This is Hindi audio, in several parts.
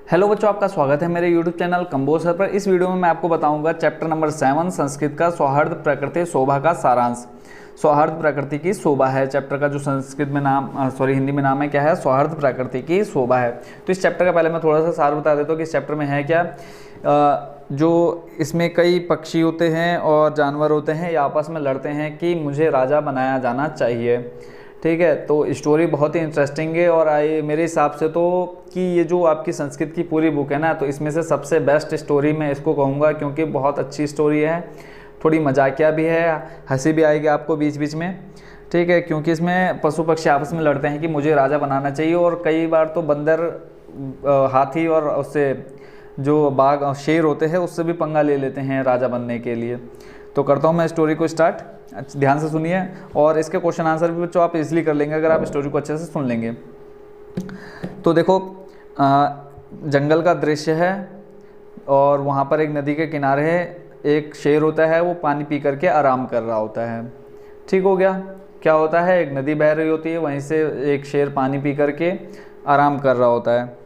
हेलो बच्चों, आपका स्वागत है मेरे YouTube चैनल कंबोज सर पर। इस वीडियो में मैं आपको बताऊंगा चैप्टर नंबर 7 संस्कृत का सौहार्द प्रकृति शोभा का सारांश। सौहार्द प्रकृति की शोभा है चैप्टर का, जो संस्कृत में नाम हिंदी में नाम है क्या है, सौहार्द प्रकृति की शोभा है। तो इस चैप्टर का पहले मैं थोड़ा सा सार बता देता हूँ कि इस चैप्टर में है क्या। जो इसमें कई पक्षी होते हैं और जानवर होते हैं, ये आपस में लड़ते हैं कि मुझे राजा बनाया जाना चाहिए। ठीक है, तो स्टोरी बहुत ही इंटरेस्टिंग है और मेरे हिसाब से तो कि ये जो आपकी संस्कृत की पूरी बुक है ना, तो इसमें से सबसे बेस्ट स्टोरी मैं इसको कहूँगा, क्योंकि बहुत अच्छी स्टोरी है, थोड़ी मजाकिया भी है, हंसी भी आएगी आपको बीच बीच में। ठीक है, क्योंकि इसमें पशु पक्षी आपस में लड़ते हैं कि मुझे राजा बनाना चाहिए, और कई बार तो बंदर हाथी और उससे जो बाघ शेर होते हैं उससे भी पंगा ले लेते हैं राजा बनने के लिए। तो करता हूँ मैं स्टोरी को स्टार्ट, ध्यान से सुनिए, और इसके क्वेश्चन आंसर भी बच्चों आप इजीली कर लेंगे अगर आप स्टोरी को अच्छे से सुन लेंगे। तो देखो, जंगल का दृश्य है और वहाँ पर एक नदी के किनारे है, एक शेर होता है, वो पानी पी करके आराम कर रहा होता है। ठीक हो गया, क्या होता है, एक नदी बह रही होती है, वहीं से एक शेर पानी पी करके आराम कर रहा होता है।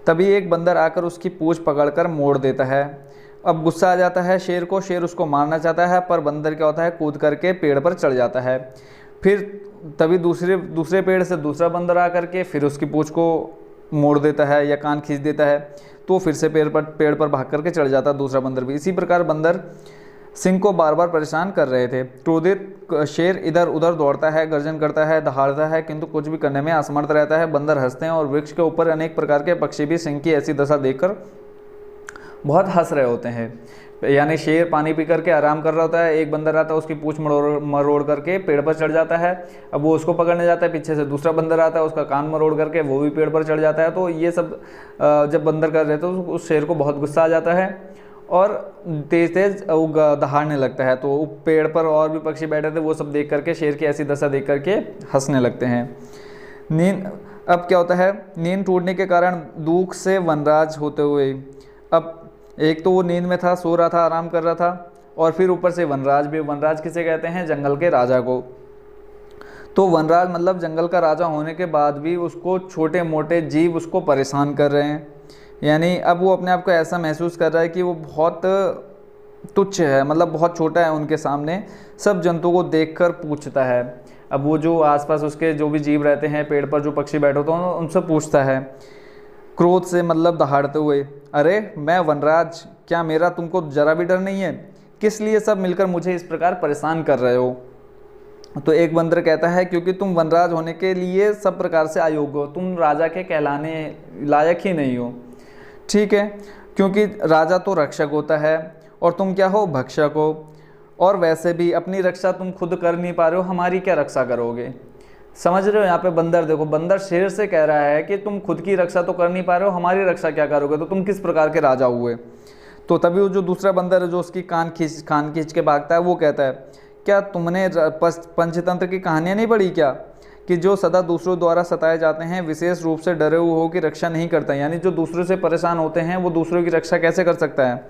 तभी एक बंदर आकर उसकी पूंछ पकड़कर मोड़ देता है। अब गुस्सा आ जाता है शेर को, शेर उसको मारना चाहता है, पर बंदर क्या होता है, कूद करके पेड़ पर चढ़ जाता है। फिर तभी दूसरे पेड़ से दूसरा बंदर आ करके फिर उसकी पूंछ को मोड़ देता है या कान खींच देता है, तो फिर से पेड़ पर भाग करके चढ़ जाता है दूसरा बंदर भी। इसी प्रकार बंदर सिंह को बार बार परेशान कर रहे थे। क्रोधित शेर इधर उधर दौड़ता है, गर्जन करता है, दहाड़ता है, किंतु कुछ भी करने में असमर्थ रहता है। बंदर हंसते हैं और वृक्ष के ऊपर अनेक प्रकार के पक्षी भी सिंह की ऐसी दशा देखकर बहुत हंस रहे होते हैं। यानी शेर पानी पी करके आराम कर रहा होता है, एक बंदर आता है, उसकी पूंछ मरोड़ करके पेड़ पर चढ़ जाता है। अब वो उसको पकड़ने जाता है, पीछे से दूसरा बंदर आता है, उसका कान मरोड़ करके वो भी पेड़ पर चढ़ जाता है। तो ये सब जब बंदर कर रहे थे तो उस शेर को बहुत गुस्सा आ जाता है और तेज तेज वो दहाड़ने लगता है। तो पेड़ पर और भी पक्षी बैठे थे, वो सब देख करके, शेर की ऐसी दशा देख करके हंसने लगते हैं। नींद अब क्या होता है, नींद टूटने के कारण दुख से वनराज होते हुए, अब एक तो वो नींद में था, सो रहा था, आराम कर रहा था, और फिर ऊपर से वनराज भी। वनराज किसे कहते हैं, जंगल के राजा को। तो वनराज मतलब जंगल का राजा होने के बाद भी उसको छोटे मोटे जीव उसको परेशान कर रहे हैं। यानी अब वो अपने आप को ऐसा महसूस कर रहा है कि वो बहुत तुच्छ है, मतलब बहुत छोटा है उनके सामने। सब जंतुओं को देखकर पूछता है, अब वो जो आसपास उसके जो भी जीव रहते हैं, पेड़ पर जो पक्षी बैठे होते हैं, उनसे पूछता है क्रोध से, मतलब दहाड़ते हुए, अरे मैं वनराज, क्या मेरा तुमको जरा भी डर नहीं है? किस लिए सब मिलकर मुझे इस प्रकार परेशान कर रहे हो? तो एक बंदर कहता है, क्योंकि तुम वनराज होने के लिए सब प्रकार से अयोग्य हो, तुम राजा के कहलाने लायक ही नहीं हो। ठीक है, क्योंकि राजा तो रक्षक होता है और तुम क्या हो, भक्षक हो, और वैसे भी अपनी रक्षा तुम खुद कर नहीं पा रहे हो, हमारी क्या रक्षा करोगे? समझ रहे हो, यहाँ पे बंदर देखो, बंदर शेर से कह रहा है कि तुम खुद की रक्षा तो कर नहीं पा रहे हो, हमारी रक्षा क्या करोगे, तो तुम किस प्रकार के राजा हुए? तो तभी वो जो दूसरा बंदर है, जो उसकी कान खींच के भागता है, वो कहता है, क्या तुमने पंचतंत्र की कहानियाँ नहीं पढ़ी क्या, कि जो सदा दूसरों द्वारा सताए जाते हैं विशेष रूप से डरे हुए हो की रक्षा नहीं करता। यानी जो दूसरों से परेशान होते हैं वो दूसरों की रक्षा कैसे कर सकता है?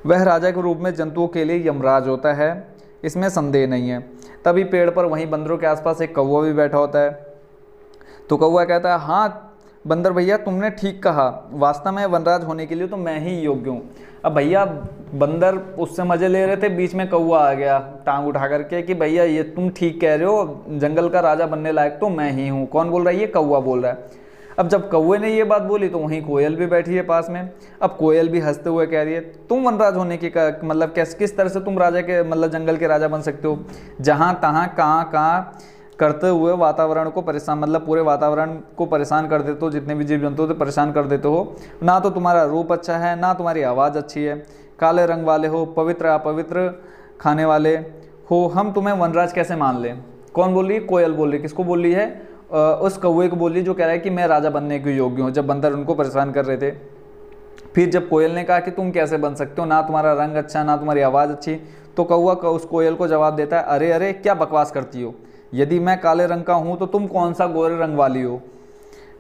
वह राजा के रूप में जंतुओं के लिए यमराज होता है, इसमें संदेह नहीं है। तभी पेड़ पर वहीं बंदरों के आसपास एक कौवा भी बैठा होता है। तो कौवा कहता है, हाँ बंदर भैया, तुमने ठीक कहा, वास्तव में वनराज होने के लिए तो मैं ही योग्य हूँ। अब भैया बंदर उससे मजे ले रहे थे, बीच में कौवा आ गया टांग उठा करके कि भैया ये तुम ठीक कह रहे हो, जंगल का राजा बनने लायक तो मैं ही हूँ। कौन बोल रहा है? ये कौवा बोल रहा है। अब जब कौवे ने ये बात बोली तो वहीं कोयल भी बैठी है पास में। अब कोयल भी हंसते हुए कह रही है, तुम वनराज होने की मतलब किस तरह से तुम राजा के, मतलब जंगल के राजा बन सकते हो? जहाँ तहाँ कहाँ करते हुए वातावरण को परेशान, मतलब पूरे वातावरण को परेशान कर देते हो, जितने भी जीव जंतु होते परेशान कर देते हो। ना तो तुम्हारा रूप अच्छा है, ना तुम्हारी आवाज़ अच्छी है, काले रंग वाले हो, पवित्र अपवित्र खाने वाले हो, हम तुम्हें वनराज कैसे मान लें? कौन बोल रही है? कोयल बोल रही है। किसको बोल रही है? उस कौवे को बोल रही, जो कह रहा है कि मैं राजा बनने के योग्य हूँ, जब बंदर उनको परेशान कर रहे थे। फिर जब कोयल ने कहा कि तुम कैसे बन सकते हो, ना तुम्हारा रंग अच्छा, ना तुम्हारी आवाज़ अच्छी, तो कौवा उस कोयल को जवाब देता है, अरे अरे क्या बकवास करती हो, यदि मैं काले रंग का हूँ तो तुम कौन सा गोरे रंग वाली हो?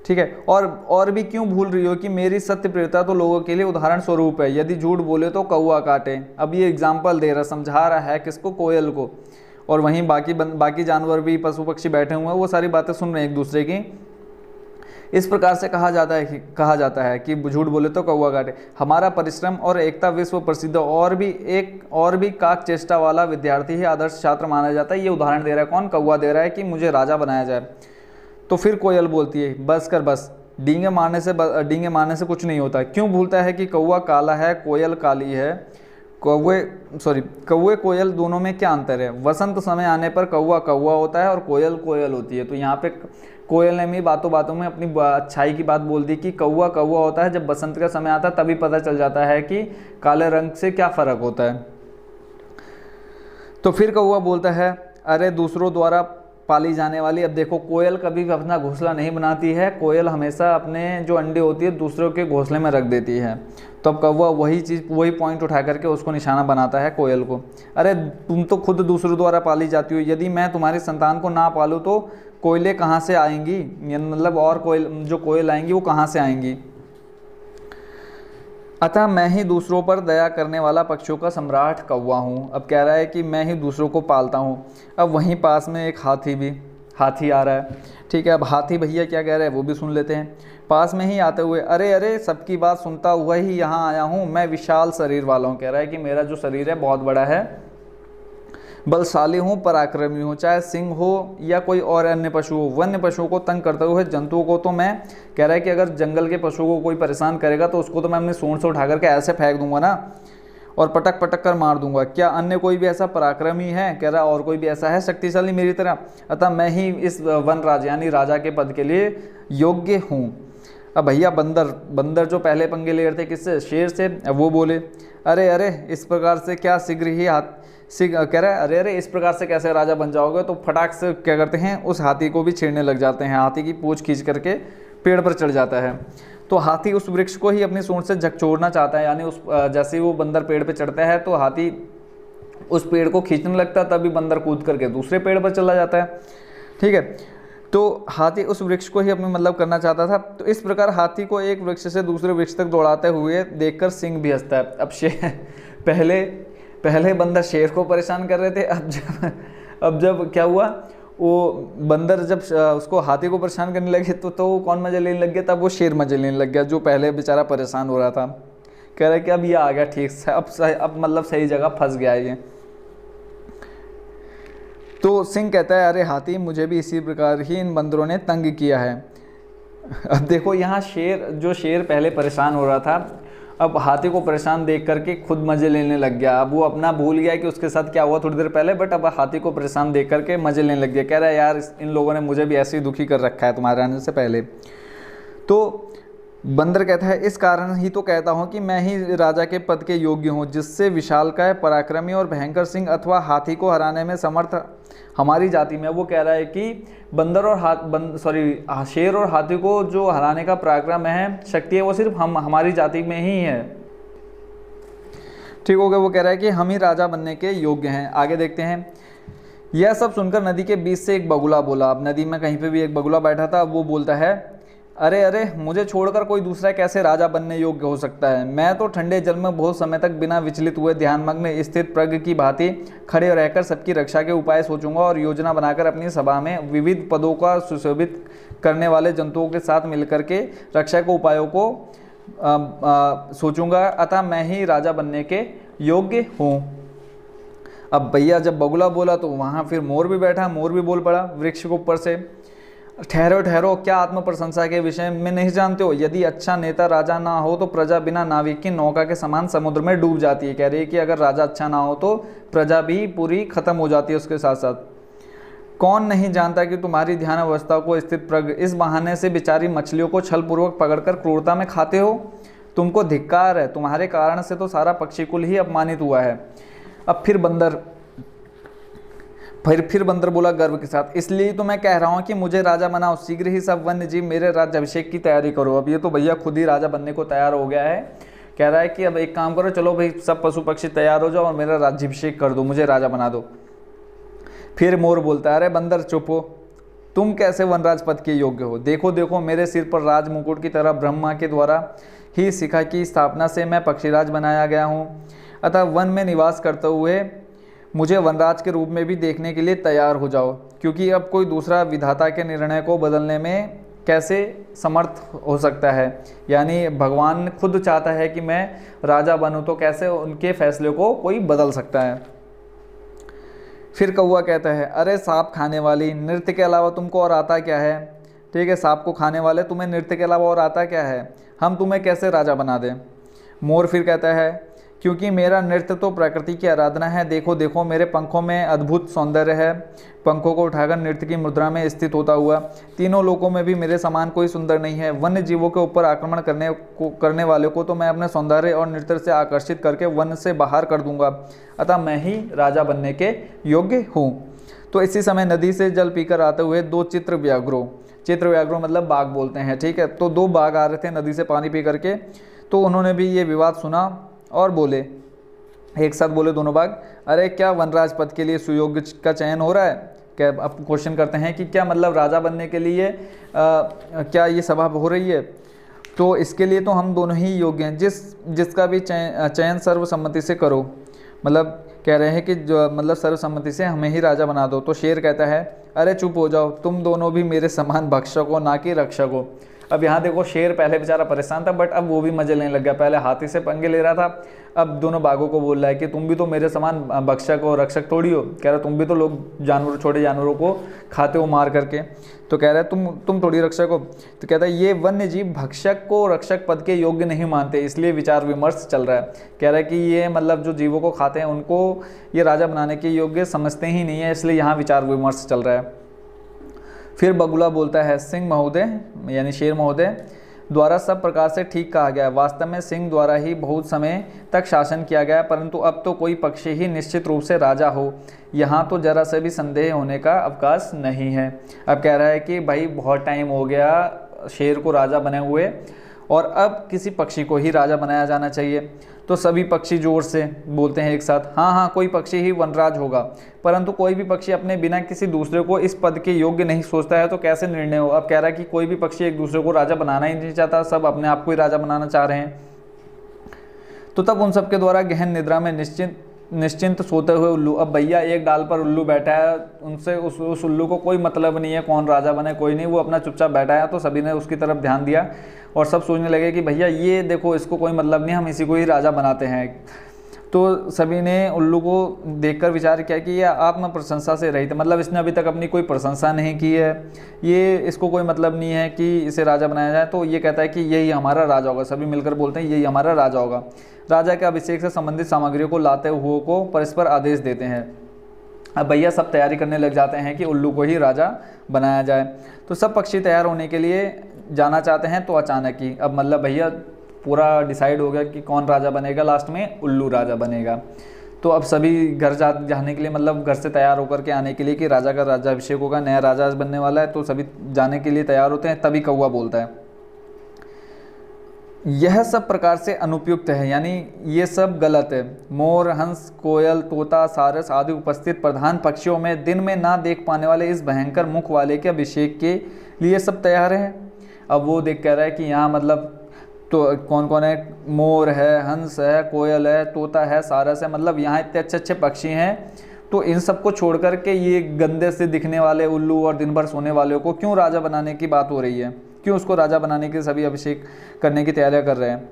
ठीक है, और भी क्यों भूल रही हो कि मेरी सत्य प्रियता तो लोगों के लिए उदाहरण स्वरूप है, यदि झूठ बोले तो कौवा काटे। अब ये एग्जाम्पल दे रहा, समझा रहा है किसको? कोयल को। और वहीं बाकी जानवर भी, पशु पक्षी बैठे हुए हैं, वो सारी बातें सुन रहे हैं एक दूसरे की इस प्रकार से कहा जाता है कि झूठ बोले तो कौवा काटे। हमारा परिश्रम और एकता विश्व प्रसिद्ध और भी काक चेष्टा वाला विद्यार्थी ही आदर्श छात्र माना जाता है। ये उदाहरण दे रहा है कौन? कौवा दे रहा है कि मुझे राजा बनाया जाए। तो फिर कोयल बोलती है बस कर बस, डींगे मारने से कुछ नहीं होता। क्यों भूलता है कि कौवा काला है, कोयल काली है? कौवे कोयल दोनों में क्या अंतर है? वसंत समय आने पर कौवा कौवा होता है और कोयल कोयल होती है। तो यहाँ पे कोयल ने भी बातों बातों में अपनी अच्छाई की बात बोल दी कि कौवा कौवा होता है, जब बसंत का समय आता है तभी पता चल जाता है कि काले रंग से क्या फ़र्क होता है। तो फिर कौवा बोलता है अरे दूसरों द्वारा पाली जाने वाली, अब देखो कोयल कभी भी अपना घोंसला नहीं बनाती है, कोयल हमेशा अपने जो अंडे होती है दूसरों के घोंसले में रख देती है। तो अब कौवा वही पॉइंट उठा करके उसको निशाना बनाता है कोयल को। अरे तुम तो खुद दूसरों द्वारा पाली जाती हो, यदि मैं तुम्हारी संतान को ना पालूँ तो कोयले कहाँ से आएंगी? मतलब और कोयल आएंगी वो कहाँ से आएंगी? अतः मैं ही दूसरों पर दया करने वाला पक्षियों का सम्राट कौवा हूँ। अब कह रहा है कि मैं ही दूसरों को पालता हूँ। अब वहीं पास में एक हाथी आ रहा है, ठीक है। अब हाथी भैया क्या कह रहे हैं वो भी सुन लेते हैं। पास में ही आते हुए अरे अरे सबकी बात सुनता हुआ ही यहाँ आया हूँ, मैं विशाल शरीर वाला हूँ। कह रहा है कि मेरा जो शरीर है बहुत बड़ा है, बलशाली हूँ, पराक्रमी हूँ, चाहे सिंह हो या कोई और अन्य पशु हो। वन्य पशुओं को तंग करते हुए जंतुओं को तो मैं, कह रहा है कि अगर जंगल के पशुओं को कोई परेशान करेगा तो उसको तो मैं अपनी सूंड से उठा करके ऐसे फेंक दूंगा ना, और पटक पटक कर मार दूंगा। क्या अन्य कोई भी ऐसा पराक्रमी है? कह रहा और कोई भी ऐसा है शक्तिशाली मेरी तरह? अतः मैं ही इस वनराज यानी राजा के पद के लिए योग्य हूँ। अब भैया बंदर जो पहले पंगे ले रहे थे किससे? शेर से। अब वो बोले अरे अरे इस प्रकार से क्या शीघ्र ही कह रहा है अरे अरे इस प्रकार से कैसे राजा बन जाओगे? तो फटाक से क्या करते हैं उस हाथी को भी छेड़ने लग जाते हैं। हाथी की पूंछ खींच करके पेड़ पर चढ़ जाता है। तो हाथी उस वृक्ष को ही अपनी सूंड से झकझोरना चाहता है, यानी जैसे ही वो बंदर पेड़ पे चढ़ता है तो हाथी उस पेड़ को खींचने लगता है, तभी बंदर कूद करके दूसरे पेड़ पर चला जाता है, ठीक है। तो हाथी उस वृक्ष को ही अपने मतलब करना चाहता था। तो इस प्रकार हाथी को एक वृक्ष से दूसरे वृक्ष तक दौड़ाते हुए देखकर सिंह भी हंसता है। अब पहले बंदर शेर को परेशान कर रहे थे, अब जब क्या हुआ, वो बंदर जब उसको हाथी को परेशान करने लगे तो वो कौन मजे लेने लग गया? तब वो शेर मजे लेने लग गया, जो पहले बेचारा परेशान हो रहा था। कह रहा है कि अब ये आ गया ठीक से, अब मतलब सही जगह फंस गया ये। तो सिंह कहता है अरे हाथी मुझे भी इसी प्रकार ही इन बंदरों ने तंग किया है। अब देखो यहाँ शेर पहले परेशान हो रहा था, अब हाथी को परेशान देख करके खुद मजे लेने लग गया। अब वो अपना भूल गया कि उसके साथ क्या हुआ थोड़ी देर पहले, बट अब हाथी को परेशान देख करके मजे लेने लग गया। कह रहा है यार इन लोगों ने मुझे भी ऐसे ही दुखी कर रखा है तुम्हारे आने से पहले। तो बंदर कहता है इस कारण ही तो कहता हूँ कि मैं ही राजा के पद के योग्य हूँ, जिससे विशालकाय, पराक्रमी और भयंकर सिंह अथवा हाथी को हराने में समर्थ हमारी जाति में। वो कह रहा है कि शेर और हाथी को जो हराने का पराक्रम है, शक्ति है, वो सिर्फ हमारी जाति में ही है, ठीक हो गया। वो कह रहा है कि हम ही राजा बनने के योग्य हैं। आगे देखते हैं। यह सब सुनकर नदी के बीच से एक बगुला बोला। अब नदी में कहीं पे भी एक बगुला बैठा था। अब वो बोलता है अरे अरे मुझे छोड़कर कोई दूसरा कैसे राजा बनने योग्य हो सकता है? मैं तो ठंडे जल में बहुत समय तक बिना विचलित हुए ध्यानमग्न स्थित प्रज्ञ की भांति खड़े रहकर सबकी रक्षा के उपाय सोचूंगा और योजना बनाकर अपनी सभा में विविध पदों का सुशोभित करने वाले जंतुओं के साथ मिलकर के रक्षा के उपायों को सोचूंगा। अतः मैं ही राजा बनने के योग्य हूँ। अब भैया जब बगुला बोला तो वहाँ फिर मोर भी बैठा, मोर भी बोल पड़ा वृक्ष के ऊपर से। ठहरो, क्या आत्म प्रशंसा के विषय में नहीं जानते हो? यदि अच्छा नेता राजा ना हो तो प्रजा बिना नाविक की नौका के समान समुद्र में डूब जाती है। कह रही है कि अगर राजा अच्छा ना हो तो प्रजा भी पूरी खत्म हो जाती है उसके साथ साथ। कौन नहीं जानता कि तुम्हारी ध्यान अवस्था को स्थित प्रज्ञ इस बहाने से बेचारी मछलियों को छलपूर्वक पकड़कर क्रूरता में खाते हो? तुमको धिक्कार है, तुम्हारे कारण से तो सारा पक्षीकुल ही अपमानित हुआ है। अब फिर बंदर बोला गर्व के साथ, इसलिए तो मैं कह रहा हूँ कि मुझे राजा बनाओ, शीघ्र ही सब वन्य जीव मेरे राज्याभिषेक की तैयारी करो। अब ये तो भैया खुद ही राजा बनने को तैयार हो गया है। कह रहा है कि अब एक काम करो, चलो भाई सब पशु पक्षी तैयार हो जाओ और मेरा राज्याभिषेक कर दो, मुझे राजा बना दो। फिर मोर बोलता है अरे बंदर चुप हो, तुम कैसे वनराज पद के योग्य हो? देखो मेरे सिर पर राज मुकुट की तरह ब्रह्मा के द्वारा ही शिखा की स्थापना से मैं पक्षीराज बनाया गया हूँ। अतः वन में निवास करते हुए मुझे वनराज के रूप में भी देखने के लिए तैयार हो जाओ, क्योंकि अब कोई दूसरा विधाता के निर्णय को बदलने में कैसे समर्थ हो सकता है, यानी भगवान खुद चाहता है कि मैं राजा बनूं, तो कैसे उनके फैसले को कोई बदल सकता है। फिर कौवा कहता है, अरे सांप खाने वाली, नृत्य के अलावा तुमको और आता क्या है। ठीक है, सांप को खाने वाले, तुम्हें नृत्य के अलावा और आता क्या है, हम तुम्हें कैसे राजा बना दें। मोर फिर कहता है, क्योंकि मेरा नृत्य तो प्रकृति की आराधना है, देखो देखो मेरे पंखों में अद्भुत सौंदर्य है, पंखों को उठाकर नृत्य की मुद्रा में स्थित होता हुआ, तीनों लोकों में भी मेरे समान कोई सुंदर नहीं है। वन्य जीवों के ऊपर आक्रमण करने वाले को तो मैं अपने सौंदर्य और नृत्य से आकर्षित करके वन से बाहर कर दूंगा, अतः मैं ही राजा बनने के योग्य हूँ। तो इसी समय नदी से जल पीकर आते हुए दो चित्रव्याघ्रों मतलब बाघ बोलते हैं, ठीक है, तो दो बाघ आ रहे थे नदी से पानी पी करके, तो उन्होंने भी ये विवाद सुना और बोले, एक साथ बोले दोनों बाघ, अरे क्या वनराज पद के लिए सुयोग्य का चयन हो रहा है। क्या अब क्वेश्चन करते हैं कि क्या मतलब राजा बनने के लिए क्या ये सभा हो रही है, तो इसके लिए तो हम दोनों ही योग्य हैं, जिसका भी चयन सर्वसम्मति से करो। मतलब कह रहे हैं कि जो मतलब सर्वसम्मति से हमें ही राजा बना दो। तो शेर कहता है, अरे चुप हो जाओ, तुम दोनों भी मेरे समान भक्षक हो, ना कि रक्षक हो। अब यहाँ देखो, शेर पहले बेचारा परेशान था, बट अब वो भी मजे लेने लग गया। पहले हाथी से पंगे ले रहा था, अब दोनों बाघों को बोल रहा है कि तुम भी तो मेरे समान भक्षक हो, रक्षक थोड़ी हो। कह रहा तुम भी तो लोग जानवर, छोटे जानवरों को खाते हो मार करके, तो कह रहा है तुम थोड़ी रक्षक हो। तो कहता है ये वन्य जीव भक्षक को रक्षक पद के योग्य नहीं मानते, इसलिए विचार विमर्श चल रहा है। कह रहा है कि ये मतलब जो जीवों को खाते हैं उनको ये राजा बनाने के योग्य समझते ही नहीं है, इसलिए यहाँ विचार विमर्श चल रहा है। फिर बगुला बोलता है, सिंह महोदय यानी शेर महोदय द्वारा सब प्रकार से ठीक कहा गया है। वास्तव में सिंह द्वारा ही बहुत समय तक शासन किया गया, परंतु अब तो कोई पक्षी ही निश्चित रूप से राजा हो, यहाँ तो जरा से भी संदेह होने का अवकाश नहीं है। अब कह रहा है कि भाई बहुत टाइम हो गया शेर को राजा बने हुए, और अब किसी पक्षी को ही राजा बनाया जाना चाहिए। तो सभी पक्षी जोर से बोलते हैं एक साथ, हाँ हाँ कोई पक्षी ही वनराज होगा। परंतु कोई भी पक्षी अपने बिना किसी दूसरे को इस पद के योग्य नहीं सोचता है, तो कैसे निर्णय हो। अब कह रहा है कि कोई भी पक्षी एक दूसरे को राजा बनाना ही नहीं चाहता, सब अपने आप को ही राजा बनाना चाह रहे हैं। तो तब उन सबके द्वारा गहन निद्रा में निश्चिंत सोते हुए उल्लू, अब भैया एक डाल पर उल्लू बैठा है, उनसे उस उल्लू को कोई मतलब नहीं है कौन राजा बने कोई नहीं, वो अपना चुपचाप बैठा है। तो सभी ने उसकी तरफ ध्यान दिया और सब सोचने लगे कि भैया ये देखो इसको कोई मतलब नहीं, हम इसी को ही राजा बनाते हैं। तो सभी ने उल्लू को देखकर विचार किया कि ये आत्म प्रशंसा से रहित, मतलब इसने अभी तक अपनी कोई प्रशंसा नहीं की है, ये इसको कोई मतलब नहीं है कि इसे राजा बनाया जाए। तो ये कहता है कि यही हमारा राजा होगा। सभी मिलकर बोलते हैं यही हमारा राजा होगा। राजा के अभिषेक से संबंधित सामग्रियों को लाते हुए को परस्पर आदेश देते हैं। अब भैया सब तैयारी करने लग जाते हैं कि उल्लू को ही राजा बनाया जाए। तो सब पक्षी तैयार होने के लिए जाना चाहते हैं, तो अचानक ही अब मतलब भैया पूरा डिसाइड हो गया कि कौन राजा बनेगा, लास्ट में उल्लू राजा बनेगा। तो अब सभी घर जाने के लिए, मतलब घर से तैयार होकर के आने के लिए कि राजा का राज्याभिषेक होगा, नया राजा बनने वाला है, तो सभी जाने के लिए तैयार होते हैं। तभी कौवा बोलता है, यह सब प्रकार से अनुपयुक्त है, यानी ये सब गलत है। मोर, हंस, कोयल, तोता, सारस आदि उपस्थित प्रधान पक्षियों में दिन में ना देख पाने वाले इस भयंकर मुख वाले के अभिषेक के लिए सब तैयार हैं। अब वो देख कह रहा है कि यहाँ मतलब तो कौन कौन है, मोर है, हंस है, कोयल है, तोता है, सारस है, मतलब यहाँ इतने अच्छे अच्छे पक्षी हैं, तो इन सबको छोड़ कर के ये गंदे से दिखने वाले उल्लू और दिन भर सोने वाले को क्यों राजा बनाने की बात हो रही है, क्यों उसको राजा बनाने के सभी अभिषेक करने की तैयारियां कर रहे हैं।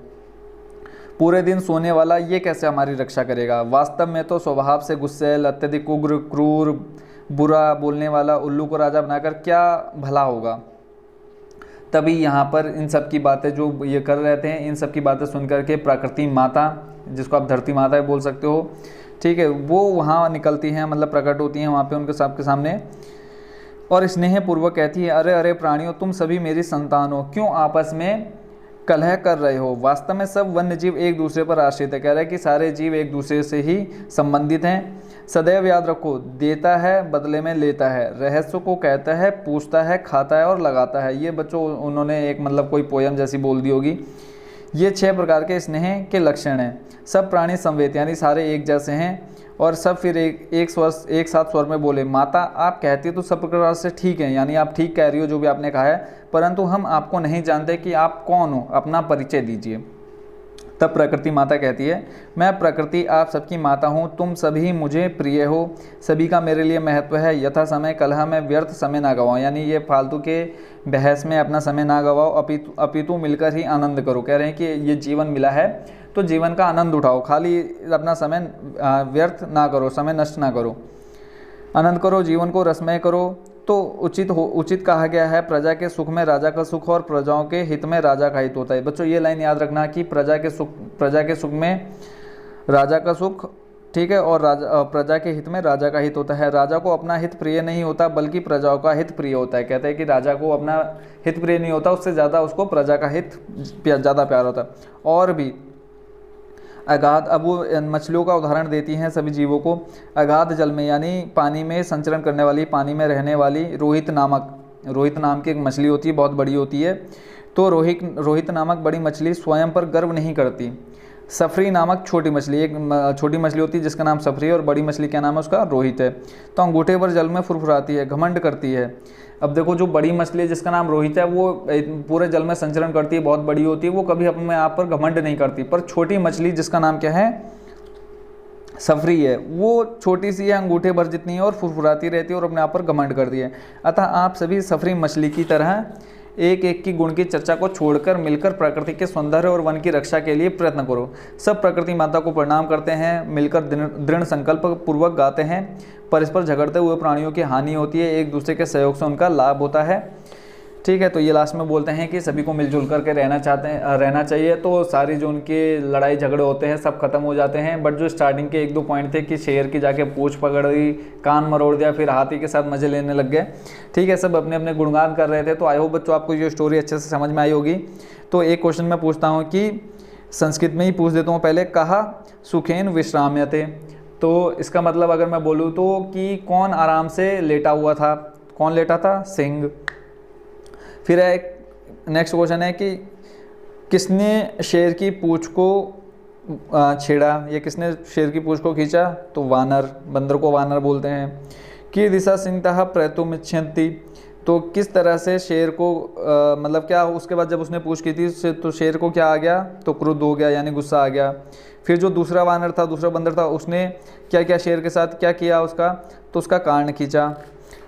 पूरे दिन सोने वाला ये कैसे हमारी रक्षा करेगा। वास्तव में तो स्वभाव से गुस्सैल, अत्यधिक उग्र, क्रूर, बुरा बोलने वाला उल्लू को राजा बनाकर क्या भला होगा। तभी यहाँ पर इन सब की बातें जो ये कर रहे थे, इन सब की बातें सुन करके प्रकृति माता, जिसको आप धरती माता बोल सकते हो, ठीक है, वो वहाँ निकलती हैं, मतलब प्रकट होती हैं वहाँ पे उनके सबके सामने, और स्नेहपूर्वक कहती है, अरे अरे प्राणियों, तुम सभी मेरी संतान हो, क्यों आपस में कलह कर रहे हो। वास्तव में सब वन्य जीव एक दूसरे पर आश्रित है। कह रहा है कि सारे जीव एक दूसरे से ही संबंधित हैं। सदैव याद रखो, देता है बदले में लेता है, रहस्य को कहता है, पूछता है, खाता है और लगाता है। ये बच्चों उन्होंने एक मतलब कोई पोयम जैसी बोल दी होगी। ये 6 प्रकार के स्नेह के लक्षण हैं। सब प्राणी समवेत, यानी सारे एक जैसे हैं, और सब फिर एक साथ स्वर में बोले, माता आप कहती तो सब प्रकार से ठीक है, यानी आप ठीक कह रही हो जो भी आपने कहा है, परंतु हम आपको नहीं जानते कि आप कौन हो, अपना परिचय दीजिए। तब प्रकृति माता कहती है, मैं प्रकृति आप सबकी माता हूँ, तुम सभी मुझे प्रिय हो, सभी का मेरे लिए महत्व है, यथा समय कलह में व्यर्थ समय ना गवाओ। यानी ये फालतू के बहस में अपना समय ना गवाओ, अपितु मिलकर ही आनंद करो। कह रहे हैं कि ये जीवन मिला है तो जीवन का आनंद उठाओ, खाली अपना समय व्यर्थ ना करो, समय नष्ट ना करो, आनंद करो, जीवन को रसमय करो। तो उचित कहा गया है, प्रजा के सुख में राजा का सुख और प्रजाओं के हित में राजा का हित होता है। बच्चों ये लाइन याद रखना कि प्रजा के सुख में राजा का सुख, ठीक है, और प्रजा के हित में राजा का हित होता है। राजा को अपना हित प्रिय नहीं होता बल्कि प्रजाओं का हित प्रिय होता है। कहते हैं कि राजा को अपना हित प्रिय नहीं होता, उससे ज़्यादा उसको प्रजा का हित ज़्यादा प्यार होता है। और भी अगाध, अब वो मछलियों का उदाहरण देती हैं सभी जीवों को। अगाध जल में यानी पानी में संचरण करने वाली, पानी में रहने वाली रोहित नाम की एक मछली होती है, बहुत बड़ी होती है। तो रोहित नामक बड़ी मछली स्वयं पर गर्व नहीं करती। सफरी नामक छोटी मछली, एक छोटी मछली होती है जिसका नाम सफरी है, और बड़ी मछली क्या नाम है उसका, रोहित है। तो अंगूठे पर जल में फुरफुराती है, घमंड करती है। अब देखो जो बड़ी मछली है जिसका नाम रोहित है, वो पूरे जल में संचरण करती है, बहुत बड़ी होती है, वो कभी अपने आप पर घमंड नहीं करती। पर छोटी मछली जिसका नाम क्या है, सफरी है, वो छोटी सी है, अंगूठे भर जितनी है, और फुरफुराती रहती है और अपने आप पर घमंड करती है। अतः आप सभी सफरी मछली की तरह एक एक की गुण की चर्चा को छोड़कर मिलकर प्रकृति के सौंदर्य और वन की रक्षा के लिए प्रयत्न करो। सब प्रकृति माता को प्रणाम करते हैं, मिलकर दृढ़ संकल्प पूर्वक गाते हैं। परस्पर झगड़ते हुए प्राणियों की हानि होती है, एक दूसरे के सहयोग से उनका लाभ होता है। ठीक है, तो ये लास्ट में बोलते हैं कि सभी को मिलजुल करके रहना चाहिए। तो सारी जो उनके लड़ाई झगड़े होते हैं सब खत्म हो जाते हैं। बट जो स्टार्टिंग के 1-2 पॉइंट थे कि शेर की जाके पूंछ पकड़ दी, कान मरोड़ दिया, फिर हाथी के साथ मजे लेने लग गए, ठीक है, सब अपने अपने गुणगान कर रहे थे। तो आई होप बच्चों आपको ये स्टोरी अच्छे से समझ में आई होगी। तो एक क्वेश्चन मैं पूछता हूँ कि संस्कृत में ही पूछ देता हूँ पहले, कहा सुखेन विश्राम्यते। तो इसका मतलब अगर मैं बोलूँ तो कि कौन आराम से लेटा हुआ था, कौन लेटा था, सिंह। फिर एक नेक्स्ट क्वेश्चन है कि किसने शेर की पूंछ को छेड़ा, या किसने शेर की पूंछ को खींचा, तो वानर, बंदर को वानर बोलते हैं। कि दिशा सिंहतः प्रयतुमिच्छन्ति, तो किस तरह से शेर को मतलब क्या, उसके बाद जब उसने पूंछ की थी तो शेर को क्या आ गया, तो क्रोध हो गया, यानी गुस्सा आ गया। फिर जो दूसरा वानर था, दूसरा बंदर था, उसने क्या क्या शेर के साथ क्या किया उसका, तो उसका कान खींचा।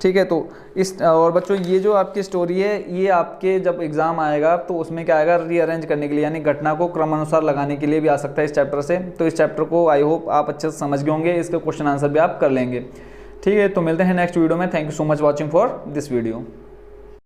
ठीक है, तो इस और बच्चों ये जो आपकी स्टोरी है, ये आपके जब एग्ज़ाम आएगा तो उसमें क्या आएगा, रीअरेंज करने के लिए, यानी घटना को क्रमानुसार लगाने के लिए भी आ सकता है इस चैप्टर से। तो इस चैप्टर को आई होप आप अच्छे से समझ गए होंगे, इसके क्वेश्चन आंसर भी आप कर लेंगे। ठीक है, तो मिलते हैं नेक्स्ट वीडियो में। Thank you so much watching for this video.